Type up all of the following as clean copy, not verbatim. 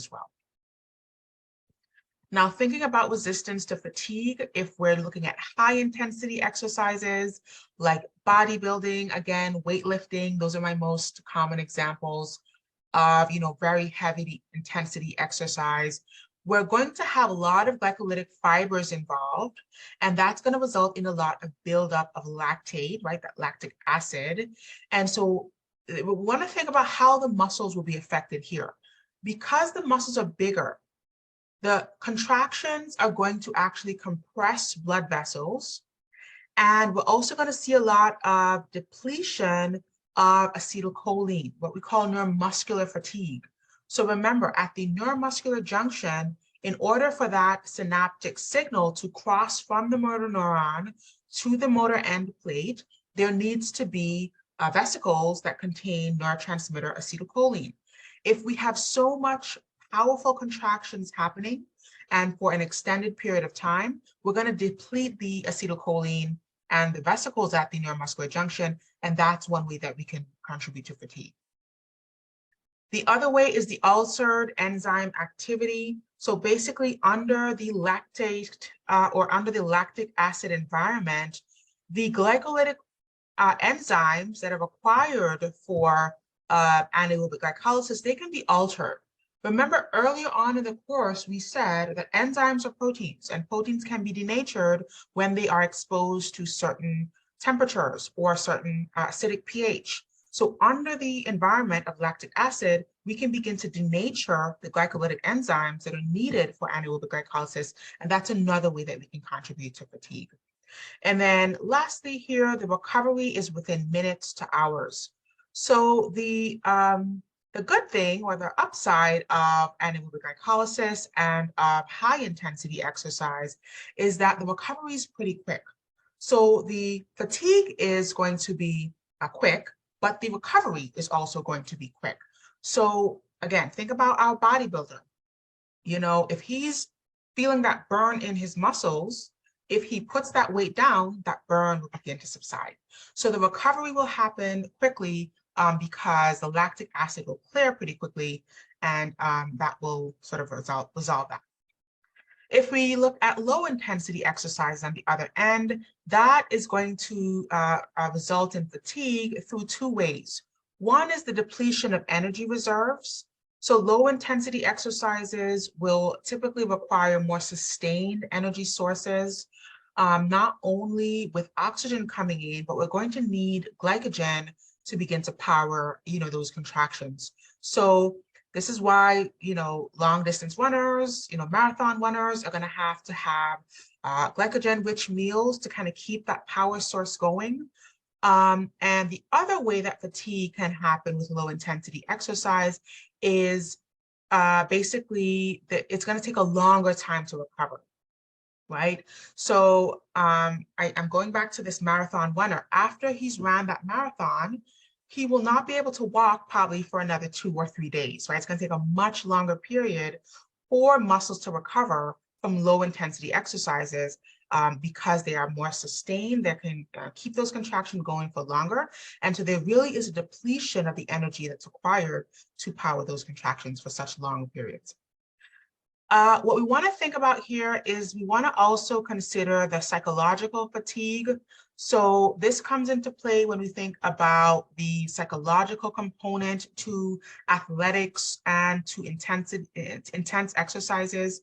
as well. Now, thinking about resistance to fatigue, if we're looking at high intensity exercises like bodybuilding, again, weightlifting, those are my most common examples of, very heavy intensity exercise. We're going to have a lot of glycolytic fibers involved, and that's going to result in a lot of buildup of lactate, right, that lactic acid. And so we want to think about how the muscles will be affected here. Because the muscles are bigger, the contractions are going to actually compress blood vessels. And we're also going to see a lot of depletion of acetylcholine, what we call neuromuscular fatigue. So remember, at the neuromuscular junction, in order for that synaptic signal to cross from the motor neuron to the motor end plate, there needs to be vesicles that contain neurotransmitter acetylcholine. If we have so much powerful contractions happening and for an extended period of time, we're going to deplete the acetylcholine and the vesicles at the neuromuscular junction, and that's one way that we can contribute to fatigue. The other way is the altered enzyme activity. So basically under the lactate or under the lactic acid environment, the glycolytic enzymes that are required for anaerobic glycolysis, they can be altered. Remember earlier on in the course, we said that enzymes are proteins, and proteins can be denatured when they are exposed to certain temperatures or certain acidic pH. So under the environment of lactic acid, we can begin to denature the glycolytic enzymes that are needed for anaerobic glycolysis, and that's another way that we can contribute to fatigue. And then lastly here, the recovery is within minutes to hours. So the good thing or the upside of anaerobic glycolysis and of high intensity exercise is that the recovery is pretty quick. So the fatigue is going to be quick, but the recovery is also going to be quick. So again, think about our bodybuilder. If he's feeling that burn in his muscles, if he puts that weight down, that burn will begin to subside. So the recovery will happen quickly because the lactic acid will clear pretty quickly, and that will sort of resolve that. If we look at low intensity exercise on the other end, that is going to result in fatigue through two ways. One is the depletion of energy reserves. So low intensity exercises will typically require more sustained energy sources, not only with oxygen coming in, but we're going to need glycogen to begin to power, those contractions. So this is why, long distance runners, marathon runners are going to have glycogen-rich meals to kind of keep that power source going. And the other way that fatigue can happen with low intensity exercise is basically that it's going to take a longer time to recover, right? So I'm going back to this marathon runner. After he's ran that marathon, he will not be able to walk probably for another 2 or 3 days, right? It's going to take a much longer period for muscles to recover from low intensity exercises because they are more sustained. They can keep those contractions going for longer. And so there really is a depletion of the energy that's required to power those contractions for such long periods. What we want to think about here is we want to also consider the psychological fatigue. So this comes into play when we think about the psychological component to athletics and to intense exercises.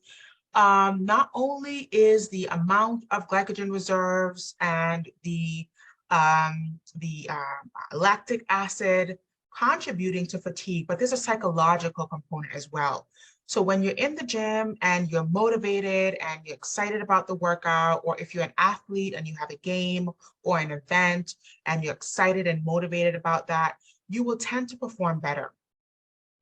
Not only is the amount of glycogen reserves and the lactic acid contributing to fatigue, but there's a psychological component as well. So when you're in the gym and you're motivated and you're excited about the workout, or if you're an athlete and you have a game or an event and you're excited and motivated about that, you will tend to perform better,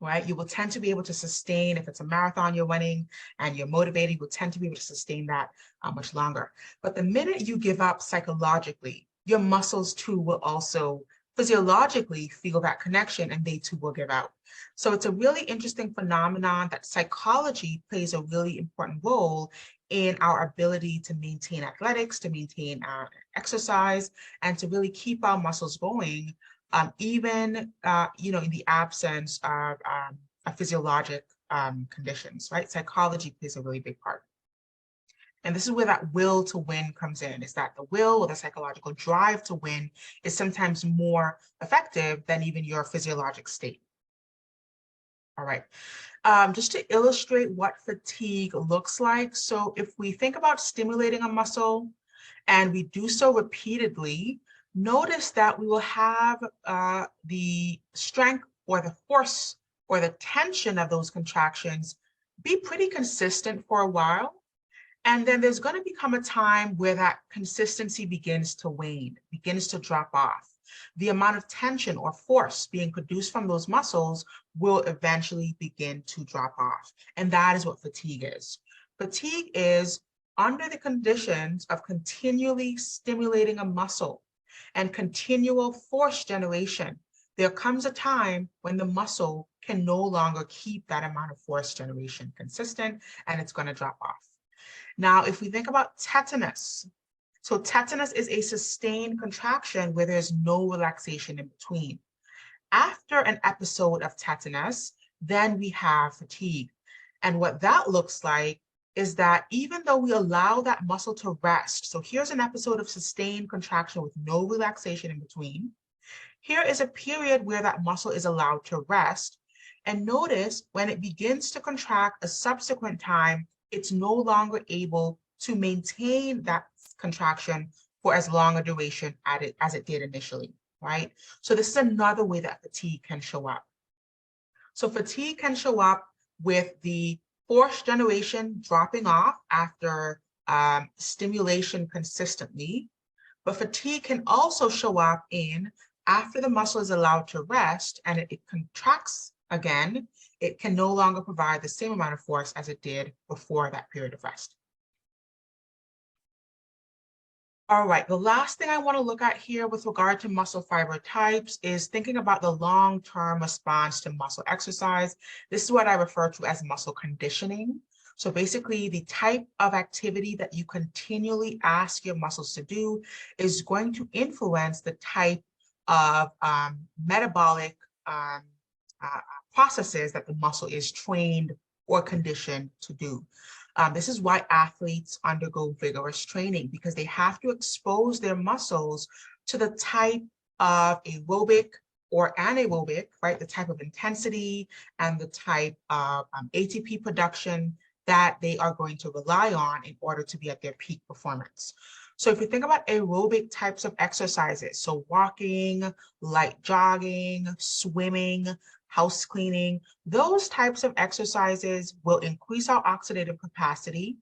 right? You will tend to be able to sustain, if it's a marathon you're running and you're motivated, you will tend to be able to sustain that much longer. But the minute you give up psychologically, your muscles too will also physiologically feel that connection, and they too will give out. So it's a really interesting phenomenon that psychology plays a really important role in our ability to maintain athletics, to maintain exercise, and to really keep our muscles going, even in the absence of a physiologic conditions, right? Psychology plays a really big part. And this is where that will to win comes in, is that the will or the psychological drive to win is sometimes more effective than even your physiologic state. All right, just to illustrate what fatigue looks like. So if we think about stimulating a muscle and we do so repeatedly, notice that we will have the strength or the force or the tension of those contractions be pretty consistent for a while. And then there's going to become a time where that consistency begins to wane, begins to drop off. The amount of tension or force being produced from those muscles will eventually begin to drop off. And that is what fatigue is. Fatigue is under the conditions of continually stimulating a muscle and continual force generation. There comes a time when the muscle can no longer keep that amount of force generation consistent, and it's going to drop off. Now, if we think about tetanus, so tetanus is a sustained contraction where there's no relaxation in between. After an episode of tetanus, then we have fatigue. And what that looks like is that even though we allow that muscle to rest, so here's an episode of sustained contraction with no relaxation in between. Here is a period where that muscle is allowed to rest. And notice when it begins to contract a subsequent time, it's no longer able to maintain that contraction for as long a duration as it did initially, right? So this is another way that fatigue can show up. So fatigue can show up with the force generation dropping off after stimulation consistently, but fatigue can also show up in after the muscle is allowed to rest and it contracts again, it can no longer provide the same amount of force as it did before that period of rest. All right, the last thing I want to look at here with regard to muscle fiber types is thinking about the long-term response to muscle exercise. This is what I refer to as muscle conditioning. So basically, the type of activity that you continually ask your muscles to do is going to influence the type of metabolic processes that the muscle is trained or conditioned to do. This is why athletes undergo vigorous training, because they have to expose their muscles to the type of aerobic or anaerobic, right? The type of intensity and the type of ATP production that they are going to rely on in order to be at their peak performance. So if you think about aerobic types of exercises, so walking, light jogging, swimming, house cleaning, those types of exercises will increase our oxidative capacity.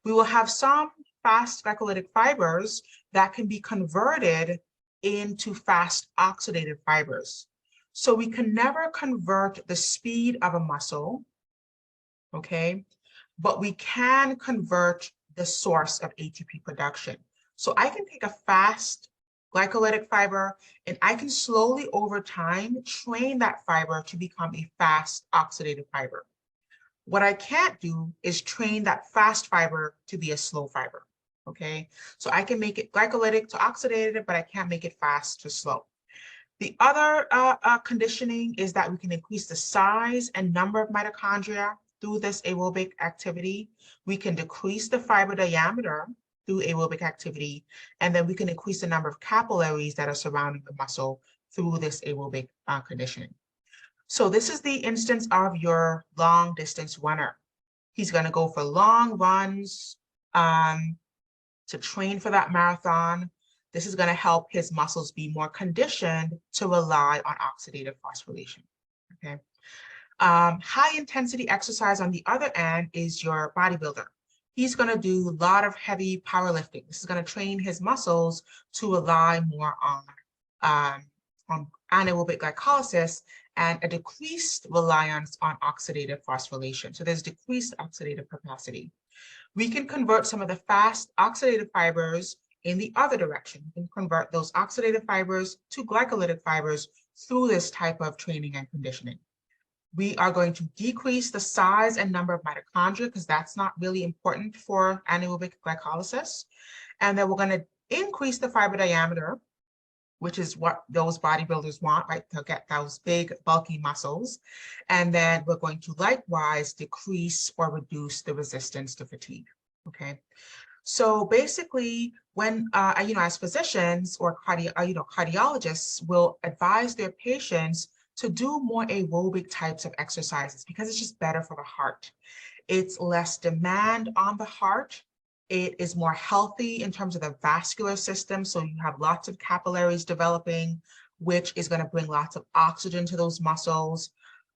We will have some fast glycolytic fibers that can be converted into fast oxidative fibers. So we can never convert the speed of a muscle, okay? But we can convert the source of ATP production. So I can take a fast glycolytic fiber, and I can slowly over time train that fiber to become a fast oxidative fiber. What I can't do is train that fast fiber to be a slow fiber, okay? So I can make it glycolytic to oxidative, but I can't make it fast to slow. The other conditioning is that we can increase the size and number of mitochondria through this aerobic activity. We can decrease the fiber diameter through aerobic activity, and then we can increase the number of capillaries that are surrounding the muscle through this aerobic conditioning. So this is the instance of your long distance runner. He's going to go for long runs to train for that marathon. This is going to help his muscles be more conditioned to rely on oxidative phosphorylation. Okay. High intensity exercise on the other end is your bodybuilder. He's going to do a lot of heavy powerlifting. This is going to train his muscles to rely more on anaerobic glycolysis and a decreased reliance on oxidative phosphorylation. So there's decreased oxidative capacity. We can convert some of the fast oxidative fibers in the other direction. We can convert those oxidative fibers to glycolytic fibers through this type of training and conditioning. We are going to decrease the size and number of mitochondria because that's not really important for anaerobic glycolysis. And then we're going to increase the fiber diameter which is what those bodybuilders want, right? To get those big, bulky muscles. And then we're going to likewise decrease or reduce the resistance to fatigue, okay? So basically, when, as physicians or cardiologists will advise their patients to do more aerobic types of exercises because it's just better for the heart. It's less demand on the heart. It is more healthy in terms of the vascular system. So you have lots of capillaries developing, which is going to bring lots of oxygen to those muscles.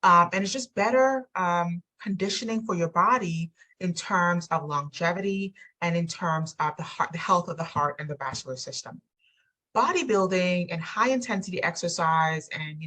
And it's just better conditioning for your body in terms of longevity and in terms of the heart, the health of the heart and the vascular system. Bodybuilding and high intensity exercise and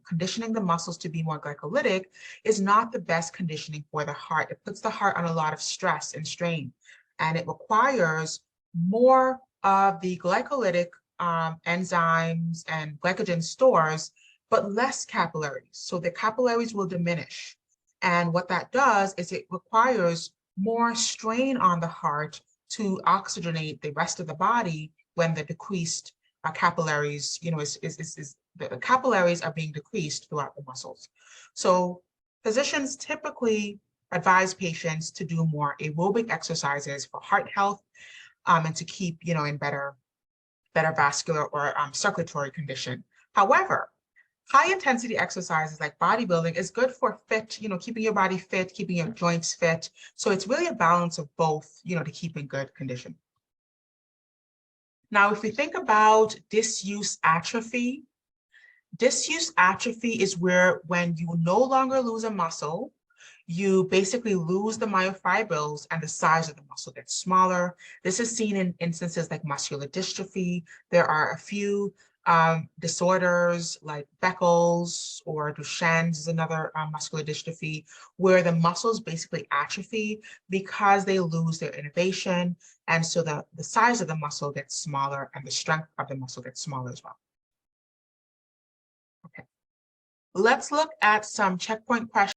conditioning the muscles to be more glycolytic is not the best conditioning for the heart. It puts the heart on a lot of stress and strain, and it requires more of the glycolytic enzymes and glycogen stores, but less capillaries. So the capillaries will diminish. And what that does is it requires more strain on the heart to oxygenate the rest of the body when the decreased capillaries, the capillaries are being decreased throughout the muscles. So physicians typically advise patients to do more aerobic exercises for heart health and to keep, in better vascular or circulatory condition. However, high intensity exercises like bodybuilding is good for fit, keeping your body fit, keeping your joints fit. So it's really a balance of both, to keep in good condition. Now, if we think about disuse atrophy is where when you no longer lose a muscle, you basically lose the myofibrils and the size of the muscle gets smaller. This is seen in instances like muscular dystrophy. There are a few disorders like Beckles or Duchenne's is another muscular dystrophy where the muscles basically atrophy because they lose their innervation. And so the size of the muscle gets smaller and the strength of the muscle gets smaller as well. Okay. Let's look at some checkpoint questions.